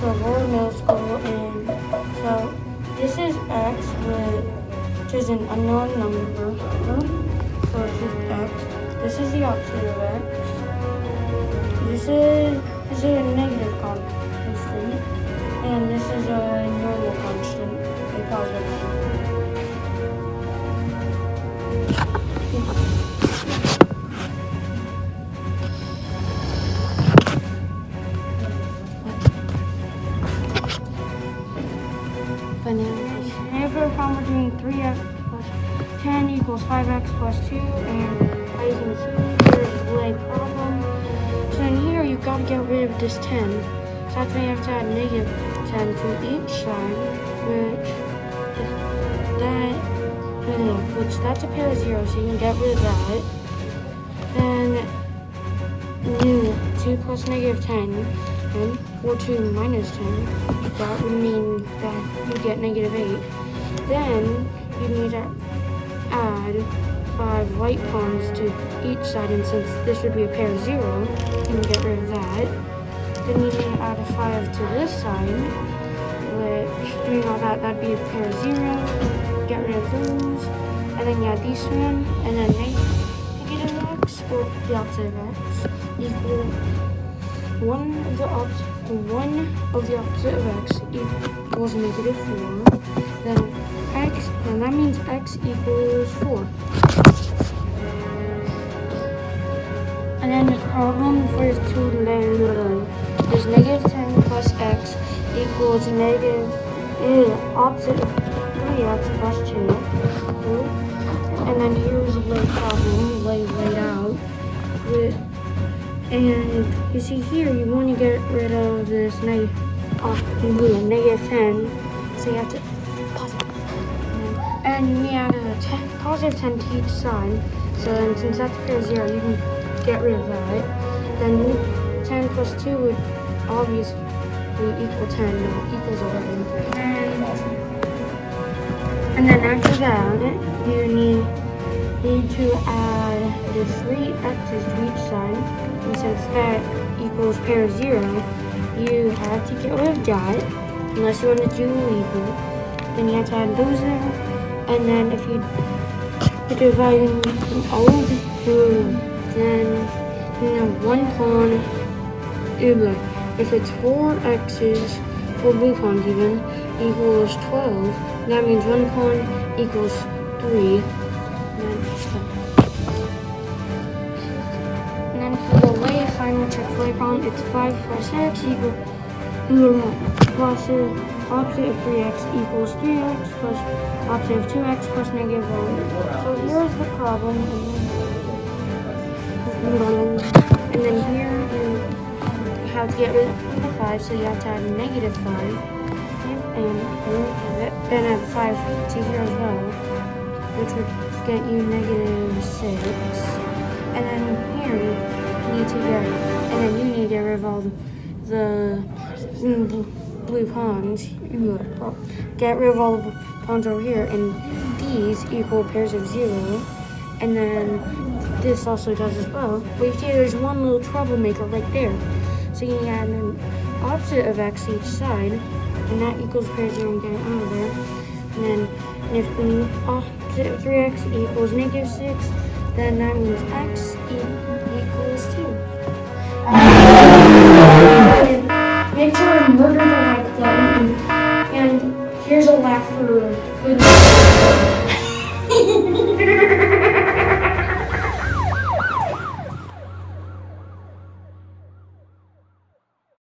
to Lower Middle School, and so this is x, which is an unknown number. So this is x. This is the opposite of x. This is a negative constant, and this is a normal constant, a positive one. Bananas. And for a problem, we're doing 3x plus 10 equals 5x plus 2, and as you can see, there's a leg problem. So in here, you've got to get rid of this 10. So that's why you have to add negative 10 to each side, which that's a pair of zeros, so you can get rid of that. Then 2 plus negative 10, and or 2 minus 10, that would mean that you get negative 8. Then you need to add 5 white pawns to each side, and since this would be a pair of 0, you can get rid of that. Then you need to add a 5 to this side, which, doing all that, that'd be a pair of 0, get rid of those, and then you add these two in, and then negative x, or the opposite of x, equal 1 of the opposite of x equals negative 4, then x, and that means x equals 4. And then the problem for this is negative 10 plus x equals negative opposite of 3x plus 2. And then here's the problem laid out. And you see here, you want to get rid of this negative 10, so you have to pause it. And you add a positive 10 to each side, so then since that's a pair of 0, you can get rid of that. Then 10 plus 2 would obviously equal 10, equals 11. And then after that, you need to add the 3 x's to each side. And since that equals pair of 0, you have to get rid of that, unless you want to do illegal. Then you have to add those there, and then if you're dividing all of the, then 1 pawn, if it's 4 x's, 4 blue pawns even, equals 12, that means 1 pawn equals 3. And then for the way final Chick-fil-A problem, it's 5 plus x equals plus the opposite of 3x equals 3x plus opposite of 2x plus negative 1. So here's the problem. And then here you have to get rid of the 5, so you have to add negative 5. And then add 5 to here as well, which would get you negative 6. And then here you need to get rid of all the blue pawns. Get rid of all the pawns over here, and these equal pairs of 0. And then this also does as well. But you see there's one little troublemaker right there. So you add an opposite of x each side, and that equals pair of 0 and get it out of there. And then if the opposite of 3x equals negative 6, then that means x equals 2. Make sure to murder the like button, and here's a laugh for good.